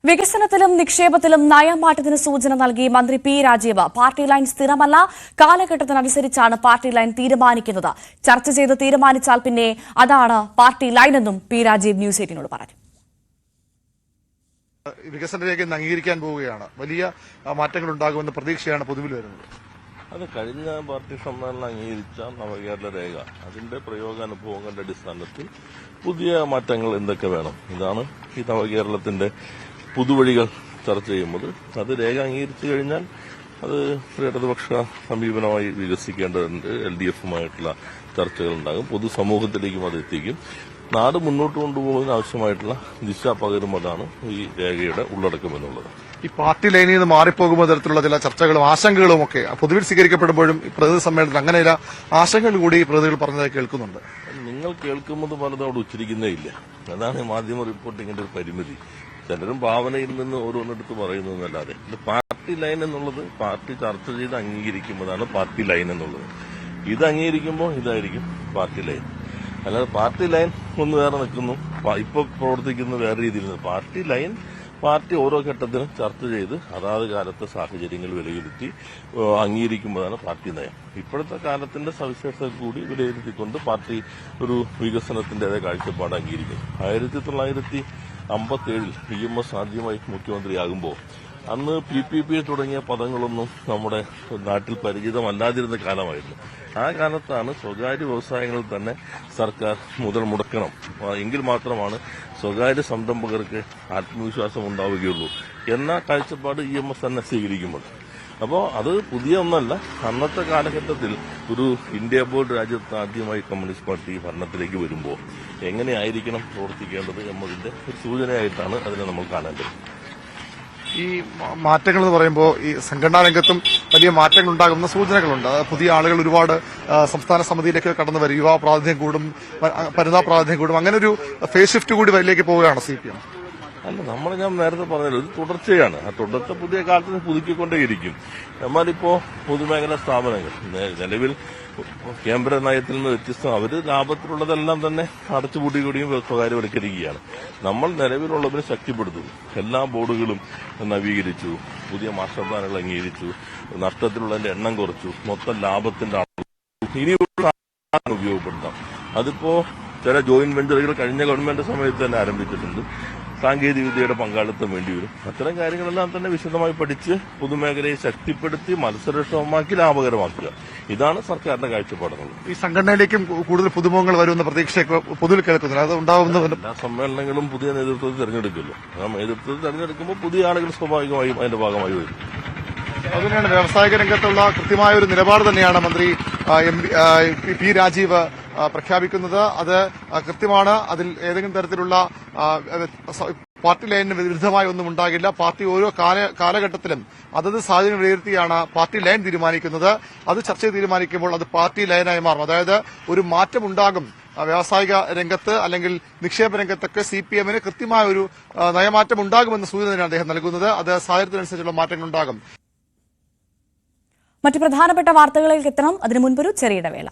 വികസനത്തിലും നിക്ഷേപത്തിലും നയമാറ്റത്തിന് സൂചന നൽകി മന്ത്രി പി രാജീവ്. പാർട്ടി ലൈൻ സ്ഥിരമല്ല, കാലഘട്ടത്തിനനുസരിച്ചാണ് പാർട്ടി ലൈൻ തീരുമാനിക്കുന്നത്. ചർച്ച ചെയ്ത് തീരുമാനിച്ചാൽ പിന്നെ അതാണ് പാർട്ടി ലൈനെന്നും പി രാജീവ് ന്യൂസ് 18നോട് പറഞ്ഞു. വികസന രേഖ അംഗീകരിക്കാൻ പോവുകയാണ്. വലിയ മാറ്റങ്ങൾ ഉണ്ടാകുമെന്ന പ്രതീക്ഷയാണ് പൊതുവിൽ വരുന്നത്. അത് കഴിഞ്ഞ പാർട്ടി സമ്മേളനം അംഗീകരിച്ച നവകേരള രേഖ, അതിന്റെ പ്രയോഗാനുഭവങ്ങളുടെ അടിസ്ഥാനത്തിൽ പുതിയ മാറ്റങ്ങൾ എന്തൊക്കെ വേണം, ഇതാണ് ഈ നവകേരളത്തിന്റെ പുതുവഴികൾ ചർച്ച ചെയ്യുന്നത്. അത് രേഖ അംഗീകരിച്ചു കഴിഞ്ഞാൽ അത് ഇടതുപക്ഷ സമീപനമായി വികസിക്കേണ്ടതുണ്ട്. LDFുമായിട്ടുള്ള ചർച്ചകളുണ്ടാകും. പൊതുസമൂഹത്തിലേക്കും അത് എത്തിക്കും. നാട് മുന്നോട്ട് കൊണ്ടുപോകുന്നതിന് ആവശ്യമായിട്ടുള്ള ദിശ പകരുന്നതാണ് ഈ രേഖയുടെ ഉള്ളടക്കം എന്നുള്ളത്. ഈ പാർട്ടി ലൈനിൽ നിന്ന് മാറിപ്പോകുന്ന തരത്തിലുള്ള ചില ചർച്ചകളും ആശങ്കകളും ഒക്കെ പൊതുവിൽ സ്വീകരിക്കപ്പെടുമ്പോഴും പ്രതിനിധി സമ്മേളനത്തിൽ അങ്ങനെ ചില ആശങ്കകൾ കൂടി പ്രതികൾ പറഞ്ഞതായി കേൾക്കുന്നുണ്ട്. നിങ്ങൾ കേൾക്കുന്നത് പലതും അവിടെ ഉച്ചരിക്കുന്നേ ഇല്ല. അതാണ് മാധ്യമ റിപ്പോർട്ടിങ്ങിന്റെ ഒരു പരിമിതി. ചിലരും ഭാവനയിൽ നിന്ന് ഓരോന്നെടുത്ത് പറയുന്നതല്ലാതെ ഇത് പാർട്ടി ലൈൻ എന്നുള്ളത് പാർട്ടി ചർച്ച ചെയ്ത് അംഗീകരിക്കുമ്പോഴാണ് പാർട്ടി ലൈൻ എന്നുള്ളത്. ഇത് അംഗീകരിക്കുമ്പോൾ ഇതായിരിക്കും പാർട്ടി ലൈൻ. അല്ലാതെ പാർട്ടി ലൈൻ ഒന്ന് വേറെ നിൽക്കുന്നു, ഇപ്പൊ പ്രവർത്തിക്കുന്ന വേറെ രീതിയിൽ. പാർട്ടി ലൈൻ പാർട്ടി ഓരോ ഘട്ടത്തിലും ചർച്ച ചെയ്ത് അതാത് കാലത്തെ സാഹചര്യങ്ങൾ വിലയിരുത്തി അംഗീകരിക്കുമ്പോഴാണ് പാർട്ടി നയം. ഇപ്പോഴത്തെ കാലത്തിന്റെ സവിശേഷത കൂടി വിലയിരുത്തിക്കൊണ്ട് പാർട്ടി ഒരു വികസനത്തിന്റേതായ കാഴ്ചപ്പാട് അംഗീകരിക്കും. 1957 EMS ആദ്യമായി മുഖ്യമന്ത്രിയാകുമ്പോൾ അന്ന് PPP തുടങ്ങിയ പദങ്ങളൊന്നും നമ്മുടെ നാട്ടിൽ പരിചിതമല്ലാതിരുന്ന കാലമായിരുന്നു. ആ കാലത്താണ് സ്വകാര്യ വ്യവസായങ്ങളിൽ തന്നെ സർക്കാർ മുതൽ മുടക്കണം, എങ്കിൽ മാത്രമാണ് സ്വകാര്യ സംരംഭകർക്ക് ആത്മവിശ്വാസം ഉണ്ടാവുകയുള്ളൂ എന്ന കാഴ്ചപ്പാട് EMS തന്നെ സ്വീകരിക്കുമ്പോൾ. അപ്പോൾ അത് പുതിയ ഒന്നല്ല. അന്നത്തെ കാലഘട്ടത്തിൽ ഒരു ഇന്ത്യ ബോർഡ് രാജ്യത്ത് ആദ്യമായി കമ്മ്യൂണിസ്റ്റ് പാർട്ടി ഭരണത്തിലേക്ക് വരുമ്പോൾ എങ്ങനെയായിരിക്കണം പ്രവർത്തിക്കേണ്ടത് എന്നതിന്റെ ഒരു സൂചനയായിട്ടാണ് അതിനെ നമ്മൾ കാണേണ്ടത്. ഈ മാറ്റങ്ങൾ എന്ന് പറയുമ്പോൾ ഈ സംഘടനാ രംഗത്തും വലിയ മാറ്റങ്ങൾ ഉണ്ടാകുന്ന സൂചനകളുണ്ട്. പുതിയ ആളുകൾ ഒരുപാട് സംസ്ഥാന സമിതിയിലേക്ക് കടന്നു വരും. യുവാ പ്രാതിനിധ്യം കൂടും, വനിതാ പ്രാതിനിധ്യം കൂടും. അങ്ങനെ ഒരു ഫേസ് ഷിഫ്റ്റ് കൂടി വരിലേക്ക് പോവുകയാണ് CPM. അല്ല, ഞാൻ നേരത്തെ പറഞ്ഞത് ഒരു തുടർച്ചയാണ്. ആ തുടർച്ച പുതിയ കാലത്തിന് പുതുക്കിക്കൊണ്ടേയിരിക്കും. എന്നാലിപ്പോ പൊതുമേഖലാ സ്ഥാപനങ്ങൾ നിലവിൽ കേന്ദ്ര നയത്തിൽ നിന്ന് വ്യത്യസ്തം അവര് ലാഭത്തിലുള്ളതെല്ലാം തന്നെ അടച്ചുപൂട്ടിക്കൂടിയും സ്വകാര്യവൽക്കരിക്കുകയാണ്. നമ്മൾ നിലവിലുള്ളവരെ ശക്തിപ്പെടുത്തും. എല്ലാ ബോർഡുകളും നവീകരിച്ചു, പുതിയ മാസ്റ്റർ പ്ലാനുകൾ അംഗീകരിച്ചു, നഷ്ടത്തിലുള്ളതിന്റെ എണ്ണം കുറച്ചു, മൊത്തം ലാഭത്തിന്റെ ഇനിയുള്ള ഉപയോഗപ്പെടുത്താം. അതിപ്പോ ചില ജോയിന്റ് വെഞ്ചറുകൾ കഴിഞ്ഞ ഗവൺമെന്റ് സമയത്ത് തന്നെ ആരംഭിച്ചിട്ടുണ്ട്. സാങ്കേതികവിദ്യയുടെ പങ്കാളിത്തം വേണ്ടിവരും. അത്തരം കാര്യങ്ങളെല്ലാം തന്നെ വിശദമായി പഠിച്ച് പൊതുമേഖലയെ ശക്തിപ്പെടുത്തി മത്സരക്ഷമമാക്കി ലാഭകരമാക്കുക. ഇതാണ് സർക്കാരിന്റെ കാഴ്ചപ്പാടുള്ളത്. ഈ സംഘടനയിലേക്കും കൂടുതൽ പുതുമുഖങ്ങൾ വരുമെന്ന പ്രതീക്ഷയൊക്കെ പൊതുവിൽ കേൾക്കുന്നില്ല. അത് ഉണ്ടാവുന്ന എല്ലാ സമ്മേളനങ്ങളും പുതിയ നേതൃത്വത്തെ തെരഞ്ഞെടുക്കുമല്ലോ. ആ നേതൃത്വത്തെ തെരഞ്ഞെടുക്കുമ്പോൾ പുതിയ ആളുകൾ സ്വാഭാവികമായും അതിന്റെ ഭാഗമായി വരും. അതുതന്നെയാണ് വ്യാവസായിക രംഗത്തുള്ള കൃത്യമായ ഒരു നിലപാട് തന്നെയാണ് മന്ത്രി പി രാജീവ് പ്രഖ്യാപിക്കുന്നത്. അത് കൃത്യമാണ്. അതിൽ ഏതെങ്കിലും തരത്തിലുള്ള പാർട്ടി ലൈനിന് വിരുദ്ധമായ ഒന്നും ഉണ്ടാകില്ല. പാർട്ടി ഓരോ കാലഘട്ടത്തിലും അതത് സാഹചര്യം വിലയിരുത്തിയാണ് പാർട്ടി ലൈൻ തീരുമാനിക്കുന്നത്. അത് ചർച്ച ചെയ്ത് തീരുമാനിക്കുമ്പോൾ അത് പാർട്ടി ലൈനായി മാറും. അതായത് ഒരു മാറ്റമുണ്ടാകും. വ്യാവസായിക രംഗത്ത് അല്ലെങ്കിൽ നിക്ഷേപ രംഗത്തൊക്കെ CPMന് കൃത്യമായ ഒരു നയമാറ്റം ഉണ്ടാകുമെന്ന സൂചനയാണ് അദ്ദേഹം നൽകുന്നത്. അത് സാഹചര്യത്തിനനുസരിച്ചുള്ള മാറ്റങ്ങളുണ്ടാകും. മറ്റ് പ്രധാനപ്പെട്ട വാർത്തകളിലേക്ക് എത്തണം. അതിനു മുൻപൊരു ചെറിയ ഇടവേള.